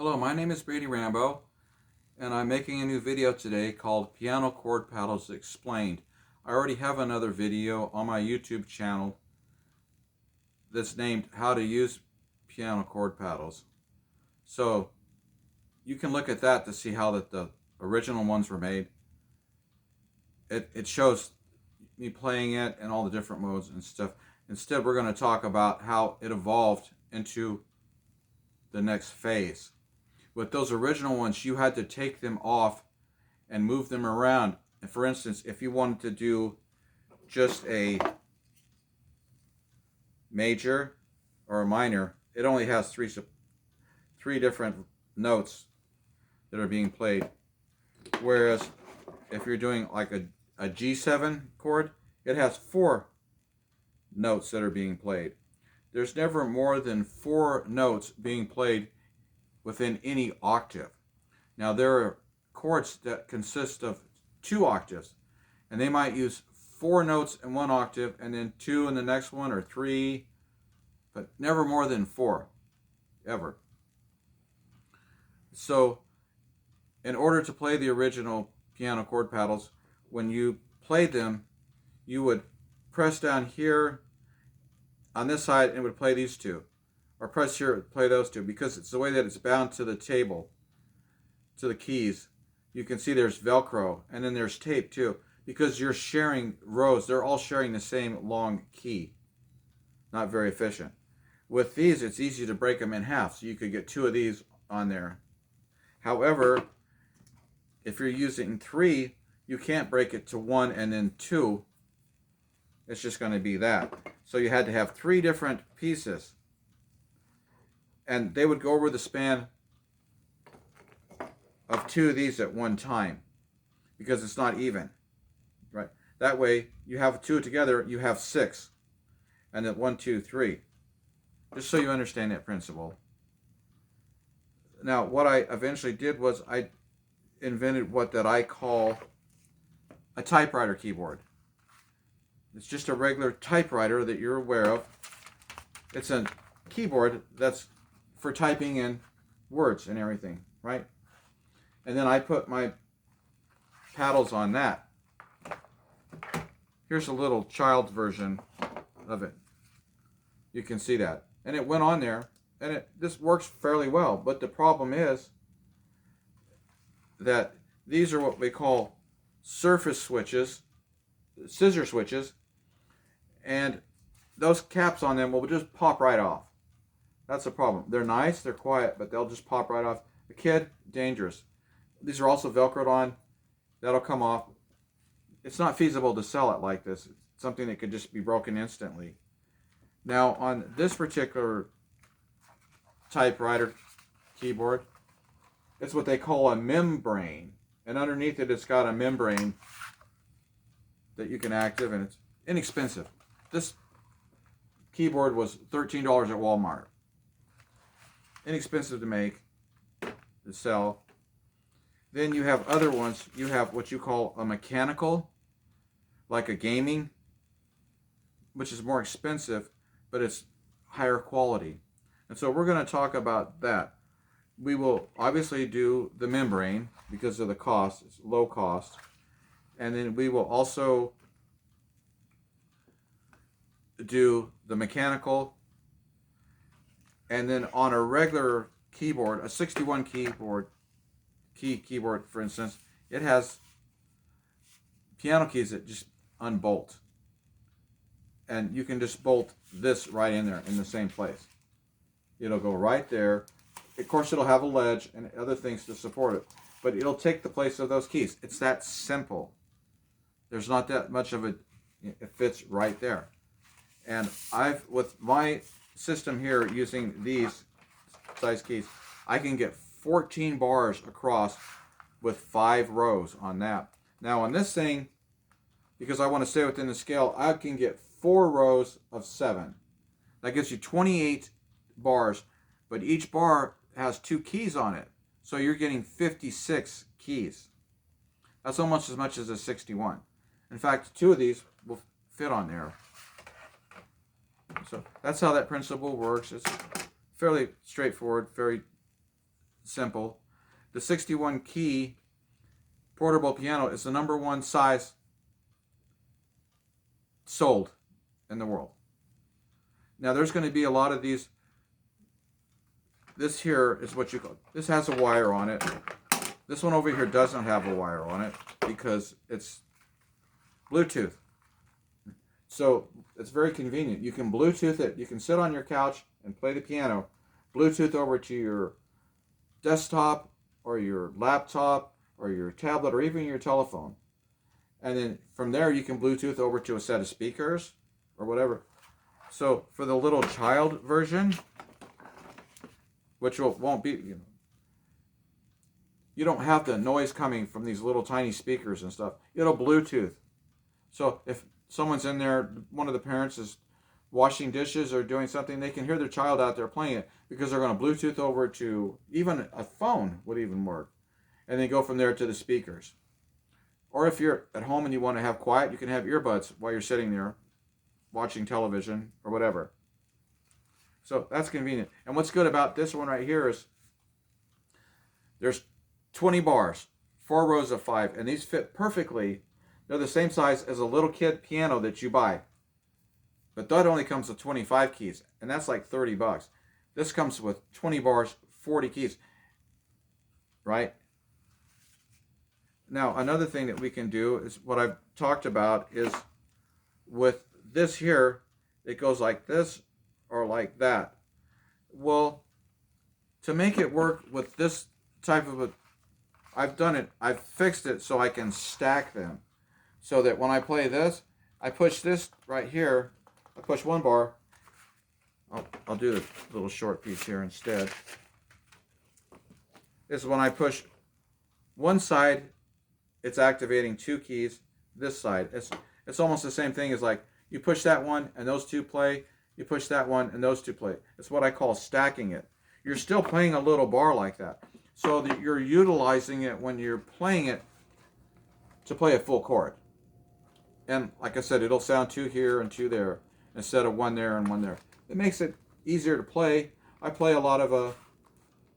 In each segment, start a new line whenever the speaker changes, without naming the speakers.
Hello, my name is Brady Rambo, and I'm making a new video today called Piano Chord Paddles Explained. I already have another video on my YouTube channel that's named How to Use Piano Chord Paddles. So you can look at that to see how the original ones were made. It shows me playing it and all the different modes and stuff. Instead, we're going to talk about how it evolved into the next phase. With those original ones, you had to take them off and move them around. And for instance, if you wanted to do just a major or a minor, it only has three different notes that are being played. Whereas if you're doing like a G7 chord, it has 4 notes that are being played. There's never more than 4 notes being played within any octave. Now there are chords that consist of 2 octaves, and they might use 4 notes in one octave and then 2 in the next one, or 3, but never more than 4, ever. So in order to play the original piano chord paddles, when you played them, you would press down here on this side and it would play these 2, or press here and play those 2, because it's the way that it's bound to the table, to the keys. You can see there's Velcro, and then there's tape too, because you're sharing rows. They're all sharing the same long key. Not very efficient. With these, it's easy to break them in half, so you could get 2 of these on there. However, if you're using 3, you can't break it to 1 and then 2. It's just going to be that. So you had to have 3 different pieces, and they would go over the span of 2 of these at one time, because it's not even, right? That way, you have 2 together, you have 6, and then 1, 2, 3. Just so you understand that principle. Now, what I eventually did was I invented what that I call a typewriter keyboard. It's just a regular typewriter that you're aware of. It's a keyboard that's for typing in words and everything, right? And then I put my paddles on that. Here's a little child version of it. You can see that. And it went on there, and this works fairly well. But the problem is that these are what we call surface switches, scissor switches, and those caps on them will just pop right off. That's the problem. They're nice, they're quiet, but they'll just pop right off. A kid, dangerous. These are also Velcroed on. That'll come off. It's not feasible to sell it like this. It's something that could just be broken instantly. Now, on this particular typewriter keyboard, it's what they call a membrane. And underneath it, it's got a membrane that you can active, and it's inexpensive. This keyboard was $13 at Walmart. Inexpensive to make, to sell. Then you have other ones. You have what you call a mechanical, like a gaming, which is more expensive, but it's higher quality. And so we're going to talk about that. We will obviously do the membrane because of the cost. It's low cost. And then we will also do the mechanical. And then on a regular keyboard, a 61 keyboard, for instance, it has piano keys that just unbolt. And you can just bolt this right in there in the same place. It'll go right there. Of course, it'll have a ledge and other things to support it, but it'll take the place of those keys. It's that simple. There's not that much of it. It fits right there. And with my system here, using these size keys, I can get 14 bars across with 5 rows on that. Now on this thing, because I want to stay within the scale, I can get 4 rows of 7. That gives you 28 bars, but each bar has 2 keys on it. So you're getting 56 keys. That's almost as much as a 61. In fact, 2 of these will fit on there. So that's how that principle works. It's fairly straightforward, very simple. The 61 key portable piano is the #1 size sold in the world. Now there's going to be a lot of these. This here is what you call, this has a wire on it. This one over here doesn't have a wire on it because it's Bluetooth. So it's very convenient. You can Bluetooth it. You can sit on your couch and play the piano, Bluetooth over to your desktop or your laptop or your tablet or even your telephone. And then from there you can Bluetooth over to a set of speakers or whatever. So for the little child version, which won't be, you don't have the noise coming from these little tiny speakers and stuff. It'll Bluetooth. So if someone's in there, one of the parents is washing dishes or doing something, they can hear their child out there playing it because they're going to Bluetooth over to, even a phone would even work. And then go from there to the speakers. Or if you're at home and you want to have quiet, you can have earbuds while you're sitting there watching television or whatever. So that's convenient. And what's good about this one right here is there's 20 bars, 4 rows of 5, and these fit perfectly. They're the same size as a little kid piano that you buy. But that only comes with 25 keys, and that's like $30. This comes with 20 bars, 40 keys, right? Now, another thing that we can do is what I've talked about is with this here, it goes like this or like that. Well, to make it work with this type of a, I've fixed it so I can stack them. So that when I play this, I push this right here, I push one bar, I'll do the little short piece here instead. This is when I push one side, it's activating 2 keys. This side, it's almost the same thing as like you push that one and those 2 play, you push that one and those 2 play. It's what I call stacking it. You're still playing a little bar like that. So that you're utilizing it when you're playing it to play a full chord. And like I said, it'll sound 2 here and 2 there instead of 1 there and 1 there. It makes it easier to play. I play a lot of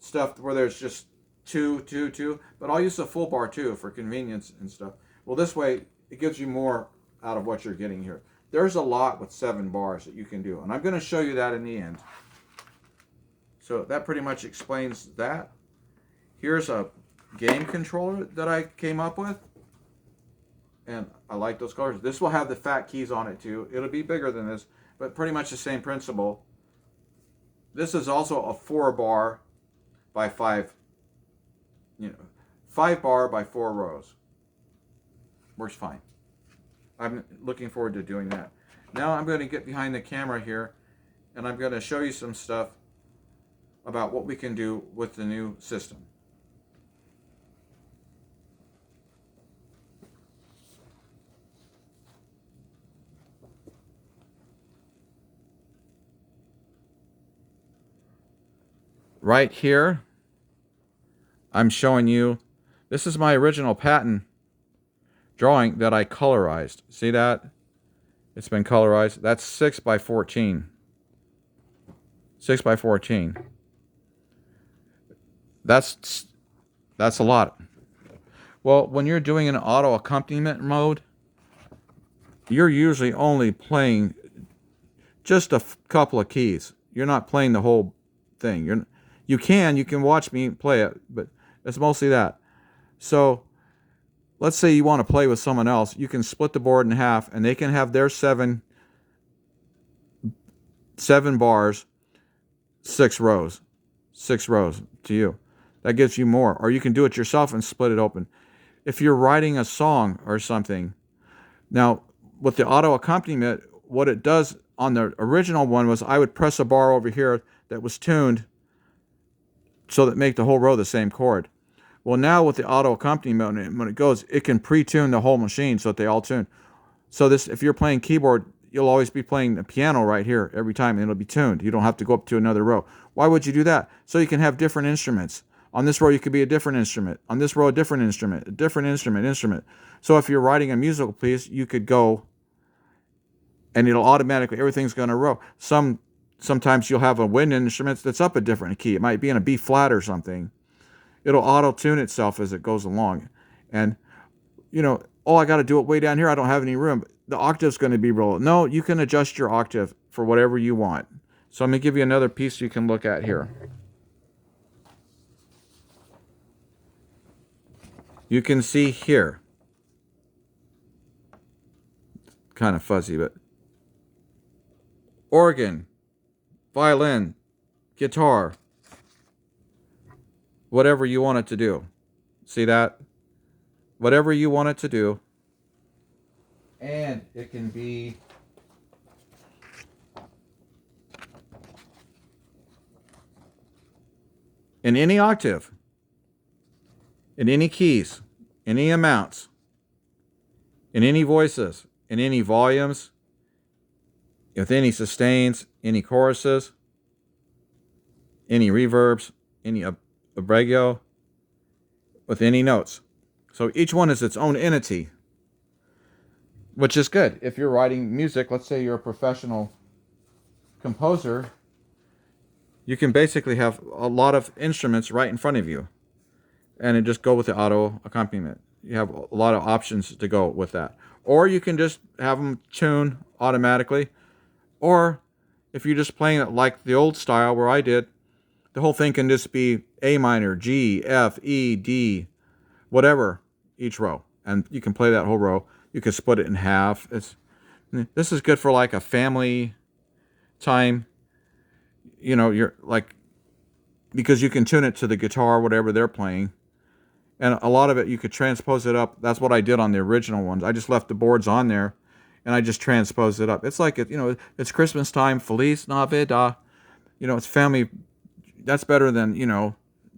stuff where there's just 2, 2, 2, but I'll use a full bar too for convenience and stuff. Well, this way it gives you more out of what you're getting here. There's a lot with 7 bars that you can do, and I'm going to show you that in the end. So that pretty much explains that. Here's a game controller that I came up with, and I like those colors. This will have the fat keys on it too. It'll be bigger than this, but pretty much the same principle. This is also a 4 bar by 5, 5 bar by 4 rows. Works fine. I'm looking forward to doing that. Now I'm going to get behind the camera here, and I'm going to show you some stuff about what we can do with the new system. Right here, I'm showing you, this is my original patent drawing that I colorized. See that? It's been colorized. That's 6 by 14. 6 by 14. That's a lot. Well, when you're doing an auto accompaniment mode, you're usually only playing just a couple of keys. You're not playing the whole thing. You can watch me play it, but it's mostly that. So let's say you want to play with someone else, you can split the board in half, and they can have their 7 bars, 6 rows. 6 rows to you. That gives you more. Or you can do it yourself and split it open. If you're writing a song or something, now with the auto accompaniment, what it does on the original one was I would press a bar over here that was tuned so that make the whole row the same chord. Well, now with the auto accompaniment, when it goes, it can pre-tune the whole machine so that they all tune. So this, if you're playing keyboard, you'll always be playing the piano right here every time, and it'll be tuned. You don't have to go up to another row. Why would you do that? So you can have different instruments. On this row, you could be a different instrument. On this row, a different instrument, a different instrument. So if you're writing a musical piece, you could go, and it'll automatically, everything's going to row. Sometimes you'll have a wind instrument that's up a different key. It might be in a B flat or something. it'll auto-tune itself as it goes along. And, you know, oh, I got to do it way down here. I don't have any room. The octave's going to be real. No, you can adjust your octave for whatever you want. So I'm going to give you another piece you can look at here. You can see here, kind of fuzzy, but organ, violin, guitar, whatever you want it to do. See that? Whatever you want it to do. And it can be in any octave, in any keys, in any amounts, in any voices, in any volumes, with any sustains, any choruses, any reverbs, any abregio, with any notes. So each one is its own entity, which is good. If you're writing music, let's say you're a professional composer, you can basically have a lot of instruments right in front of you, and it just go with the auto accompaniment. You have a lot of options to go with that. Or you can just have them tune automatically. Or if you're just playing it like the old style where I did, the whole thing can just be A minor, G, F, E, D, whatever, each row. And you can play that whole row. You can split it in half. This is good for like a family time. You know, you're like, because you can tune it to the guitar, whatever they're playing. And a lot of it, you could transpose it up. That's what I did on the original ones. I just left the boards on there, and I just transposed it up. It's like, you know, it's Christmas time, Feliz Navidad. You know, it's family. That's better than, you know,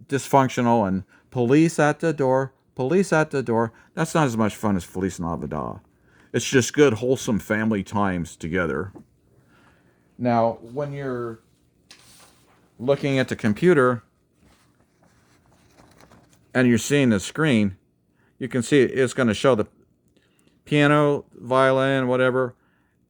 dysfunctional and police at the door, police at the door. That's not as much fun as Feliz Navidad. It's just good, wholesome family times together. Now, when you're looking at the computer and you're seeing the screen, you can see it's going to show the piano, violin, whatever.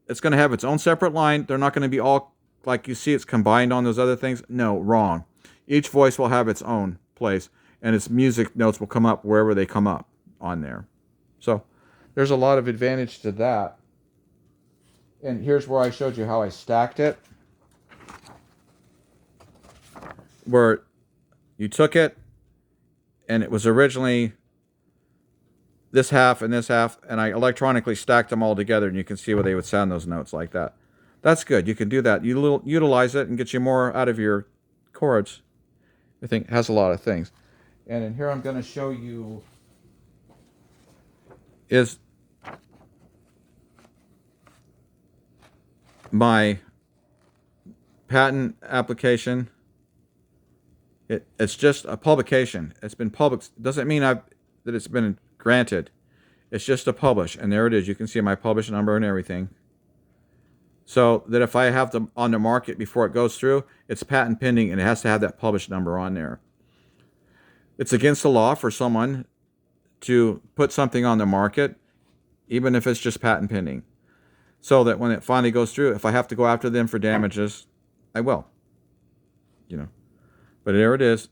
It's going to have its own separate line. They're not going to be all like you see it's combined on those other things. No, wrong. Each voice will have its own place, and its music notes will come up wherever they come up on there. So there's a lot of advantage to that. And here's where I showed you how I stacked it. Where you took it, and it was originally this half and this half, and I electronically stacked them all together, and you can see where they would sound those notes like that. That's good. You can do that. You utilize it and get you more out of your chords. I think it has a lot of things. And in here I'm going to show you is my patent application. It's just a publication. It's been published. Doesn't mean that it's been granted. It's just a publish, and there it is. You can see my publish number and everything. So that if I have them on the market before it goes through, it's patent pending, and it has to have that publish number on there. It's against the law for someone to put something on the market, even if it's just patent pending. So that when it finally goes through, if I have to go after them for damages, I will. You know. But there it is.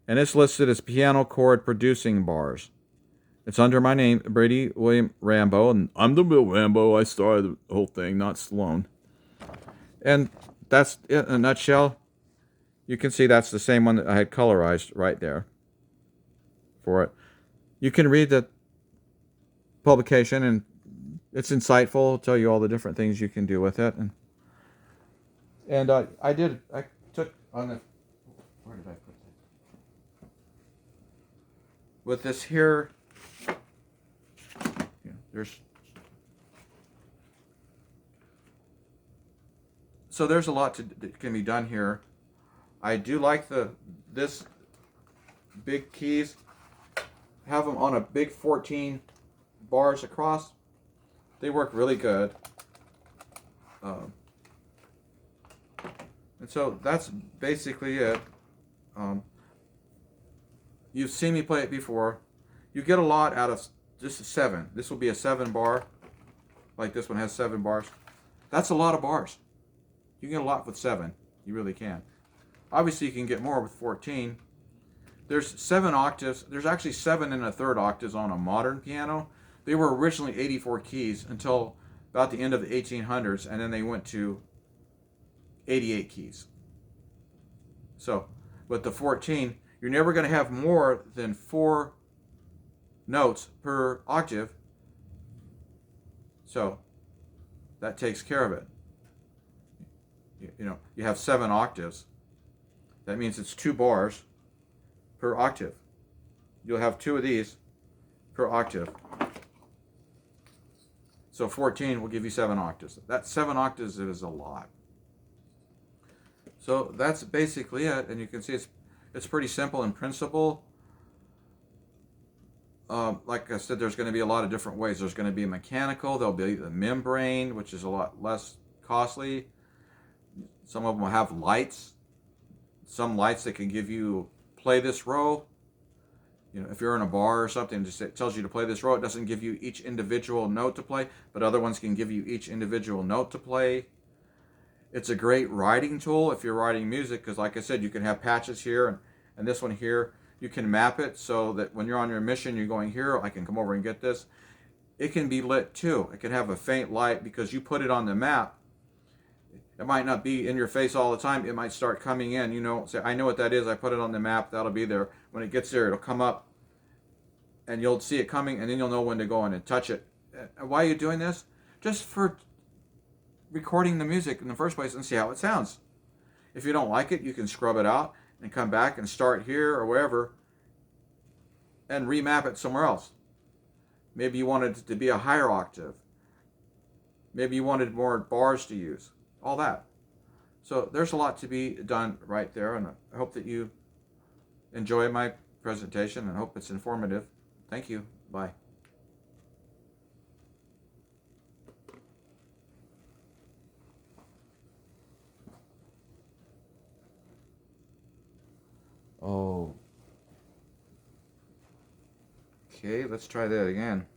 And it's listed as piano chord producing bars. It's under my name, Brady William Rambo, and I'm the real Rambo. I started the whole thing, not Sloan. And that's it in a nutshell. You can see that's the same one that I had colorized right there for it. You can read the publication, and it's insightful. It'll tell you all the different things you can do with it. And I took on the... Where did I put that? With this here, there's a lot that can be done here. I do like this big keys. Have them on a big 14 bars across. They work really good. And so that's basically it. You've seen me play it before. You get a lot out of just a 7. This will be a 7 bar. Like this one has 7 bars. That's a lot of bars. You can get a lot with 7. You really can. Obviously you can get more with 14. There's 7 octaves. There's actually 7 1/3 octaves on a modern piano. They were originally 84 keys until about the end of the 1800s, and then they went to 88 keys. So, with the 14, you're never going to have more than 4 notes per octave. So, that takes care of it. You have 7 octaves. That means it's 2 bars per octave. You'll have 2 of these per octave. So 14 will give you 7 octaves. That 7 octaves is a lot. So that's basically it, and you can see it's pretty simple in principle. Like I said, there's going to be a lot of different ways. There's going to be mechanical. There'll be the membrane, which is a lot less costly. Some of them will have lights. Some lights that can give you play this row. If you're in a bar or something, it tells you to play this row. It doesn't give you each individual note to play, but other ones can give you each individual note to play. It's a great writing tool if you're writing music, because like I said, you can have patches here and this one here. You can map it so that when you're on your mission, you're going here, I can come over and get this. It can be lit too. It can have a faint light because you put it on the map. It might not be in your face all the time. It might start coming in, say, I know what that is. I put it on the map. That'll be there. When it gets there, it'll come up and you'll see it coming, and then you'll know when to go in and touch it. Why are you doing this? Just for recording the music in the first place and see how it sounds. If you don't like it, you can scrub it out and come back and start here or wherever and remap it somewhere else. Maybe you wanted it to be a higher octave. Maybe you wanted more bars to use. All that. So there's a lot to be done right there, and I hope that you enjoy my presentation and hope it's informative. Thank you. Bye. Oh. Okay, let's try that again.